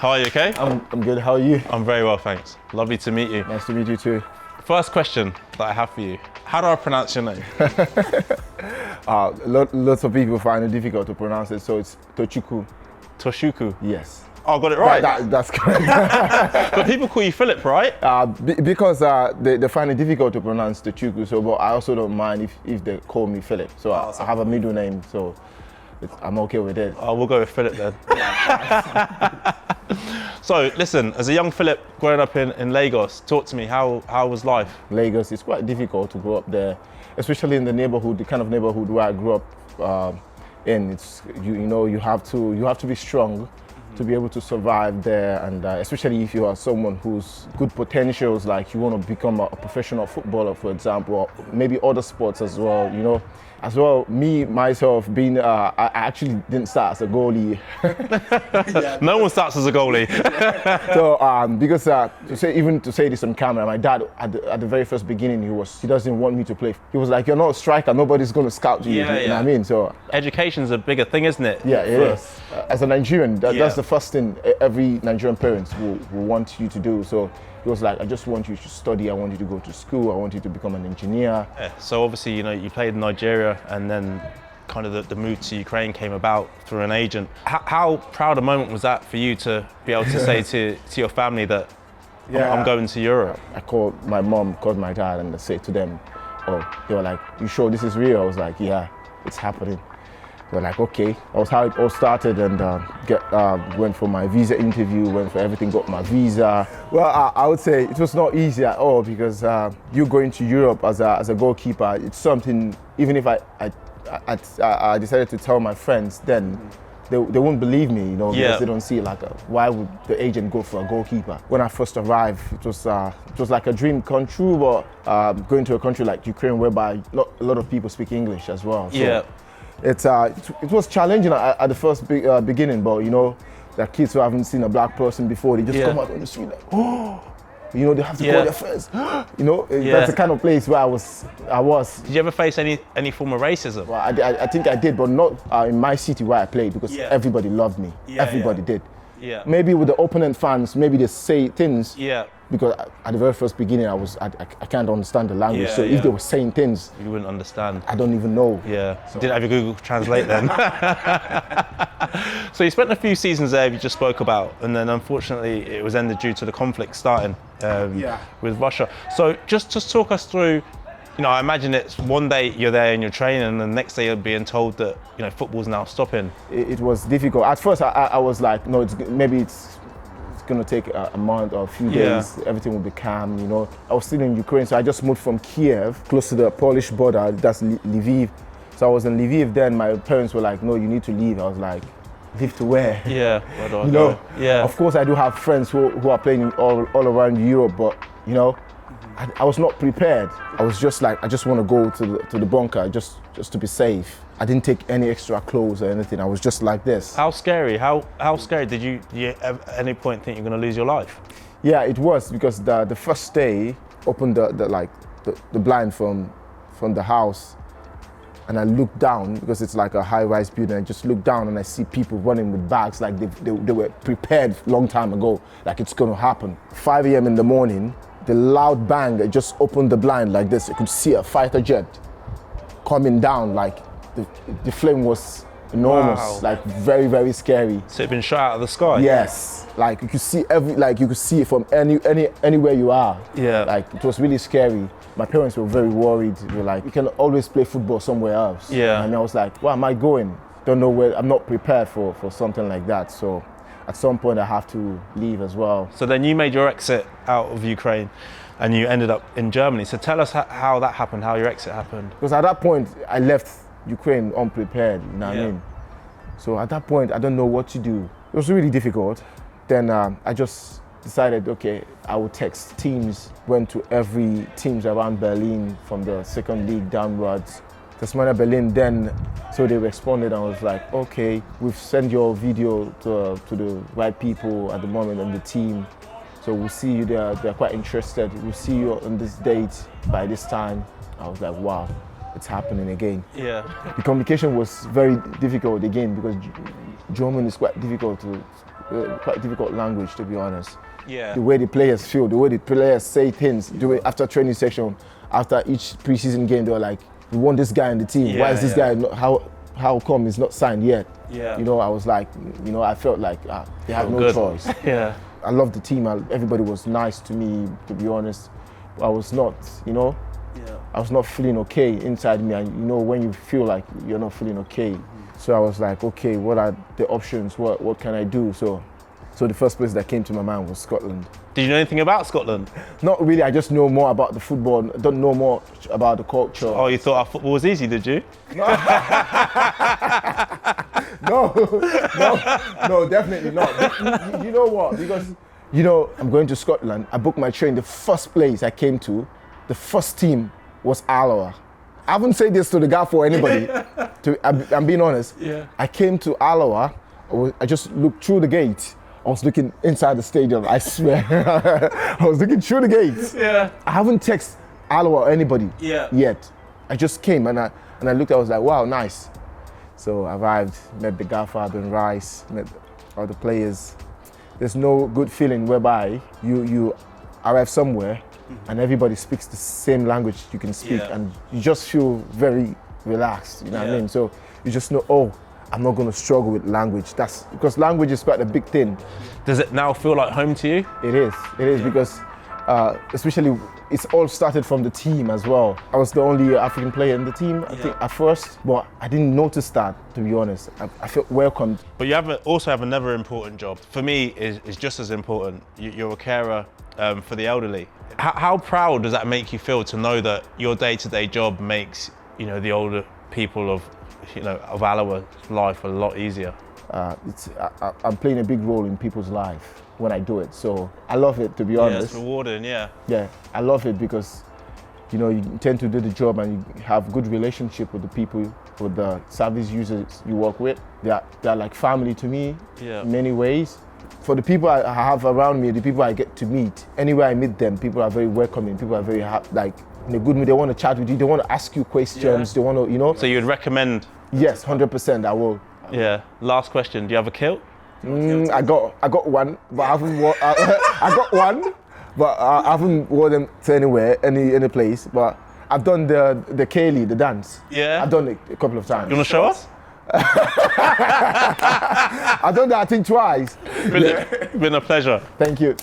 How are you, okay? I'm good, how are you? I'm very well, thanks. Lovely to meet you. Nice to meet you too. First question that I have for you. How do I pronounce your name? Lots of people find it difficult to pronounce it, so it's Tochukwu. Tochukwu? Yes. Oh, I got it right. That's correct. But people call you Philip, right? Because they find it difficult to pronounce Tuchukwu, so but I also don't mind if they call me Philip. So I have a middle name, so I'm okay with it. Oh, we'll go with Philip then. So listen, as a young Philip growing up in Lagos, talk to me, how was life? Lagos, it's quite difficult to grow up there, especially in the neighborhood, the kind of neighborhood where I grew up in. It's you have to be strong to be able to survive there, and especially if you are someone who's good potentials, like you want to become a professional footballer, for example, or maybe other sports as well, you know. As well, me, myself, being, I actually didn't start as a goalie. No one starts as a goalie. So, because to say this on camera, my dad, at the very first beginning, he doesn't want me to play. He was like, you're not a striker, nobody's going to scout you, you know what I mean? So education's a bigger thing, isn't it? Yeah, it is. As a Nigerian, that's the first thing every Nigerian parents will want you to do. So he was like, I just want you to study, I want you to go to school, I want you to become an engineer. Yeah, so obviously, you know, you played in Nigeria and then kind of the move to Ukraine came about through an agent. How proud a moment was that for you to be able to say to your family that I'm going to Europe? I called my mom, called my dad, and I said to them, they were like, you sure this is real? I was like, yeah, it's happening. They were like, okay. That was how it all started, and went for my visa interview, went for everything, got my visa. Well, I would say it was not easy at all, because you going to Europe as a goalkeeper, it's something, even if I decided to tell my friends then, they wouldn't believe me, you know, because they don't see it like why would the agent go for a goalkeeper? When I first arrived, it was like a dream come true, but going to a country like Ukraine, whereby not a lot of people speak English as well. So it was challenging at the first beginning, but you know, the kids who haven't seen a black person before, they just come out on the street like, oh, you know, they have to call their friends. You know, that's the kind of place where I was. Did you ever face any form of racism? Well, I think I did, but not in my city where I played, because everybody loved me. Everybody did. Yeah. Maybe with the opponent fans, maybe they say things. Yeah. Because at the very first beginning, I can't understand the language. So if they were saying things, you wouldn't understand. I don't even know. Yeah. So didn't have your Google Translate then. So you spent a few seasons there you just spoke about, and then unfortunately it was ended due to the conflict starting with Russia. So just talk us through. You know, I imagine it's one day you're there and you're training, and the next day you're being told that, you know, football's now stopping. It was difficult. At first, I was like, no, maybe it's going to take a month or a few days. Everything will be calm, you know. I was still in Ukraine, so I just moved from Kiev, close to the Polish border. That's Lviv. So I was in Lviv then. My parents were like, no, you need to leave. I was like, leave to where? Yeah, where do I you go? know, of course I do have friends who are playing all around Europe, but you know, I was not prepared. I was just like, I just want to go to the bunker just to be safe. I didn't take any extra clothes or anything. I was just like this. How scary? How scary did you at any point think you're going to lose your life? Yeah, it was, because the first day opened the blind from the house, and I looked down, because it's like a high-rise building. I just looked down and I see people running with bags like they were prepared a long time ago, like it's going to happen. 5 a.m. in the morning, the loud bang that just opened the blind like this. You could see a fighter jet coming down, like the flame was enormous, like very, very scary. So it'd been shot out of the sky? Yes, like you could see you could see it from anywhere you are. Yeah, like it was really scary. My parents were very worried. They were like, you can always play football somewhere else. Yeah, and I was like, where am I going? Don't know where. I'm not prepared for something like that. So at some point I have to leave as well. So then you made your exit out of Ukraine and you ended up in Germany. So tell us how that happened, how your exit happened. Because at that point I left Ukraine unprepared, you know what I mean? So at that point I don't know what to do. It was really difficult. Then I just decided, okay, I would text teams, went to every teams around Berlin from the second league downwards. Tasmania Berlin then, so they responded and I was like, okay, we've sent your video to the right people at the moment on the team. So we'll see you there, they're quite interested. We'll see you on this date by this time. I was like, wow, it's happening again. Yeah. The communication was very difficult again because German is quite difficult to quite difficult language, to be honest. Yeah. The way the players feel, the way the players say things, the way after training session, after each preseason game, they were like, "We want this guy in the team. Why is this guy not, how come he's not signed yet?" Yeah. You know, I was like, you know, I felt like they had no choice. Yeah. I loved the team. Everybody was nice to me, to be honest. I was not, you know, I was not feeling okay inside me. And you know, when you feel like you're not feeling okay, so I was like, okay, what are the options? What can I do? So the first place that came to my mind was Scotland. Did you know anything about Scotland? Not really. I just know more about the football. Don't know more about the culture. Oh, you thought our football was easy, did you? No, definitely not. You know what? Because, you know, I'm going to Scotland. I booked my train. The first place I came to, the first team was Alloa. I haven't said this to the gaffer or anybody. I'm being honest. Yeah. I came to Alloa. I just looked through the gate. I was looking inside the stadium, I swear. I was looking through the gates. Yeah. I haven't texted Alloa or anybody yet. I just came and I looked, I was like, wow, nice. So I arrived, met the gaffer, Ben Rice, met all the players. There's no good feeling whereby you arrive somewhere and everybody speaks the same language you can speak and you just feel very relaxed, you know what I mean? So you just know, oh, I'm not going to struggle with language. That's because language is quite a big thing. Does it now feel like home to you? It is because especially it's all started from the team as well. I was the only African player in the team, I think, at first, but I didn't notice that, to be honest. I felt welcomed. But you also have another important job. For me, is just as important. You're a carer for the elderly. How proud does that make you feel to know that your day-to-day job makes, you know, the older people of Alloa's life a lot easier? I'm playing a big role in people's life when I do it, so I love it, to be honest. Yeah, it's rewarding, yeah. Yeah, I love it because, you know, you tend to do the job and you have good relationship with the people, with the service users you work with. They're like family to me in many ways. For the people I have around me, the people I get to meet, anywhere I meet them, people are very welcoming, people are very in a good mood. They want to chat with you, they want to ask you questions, they want to, you know. So you'd recommend? Yes, 100% I will. Yeah. Last question, do you have a kilt? I got one, but I haven't worn, I got one, but I haven't worn them to anywhere, any place. But I've done the Kaylee, the dance. Yeah. I've done it a couple of times. You want to show us? I've done that I think twice. Been a pleasure. Thank you.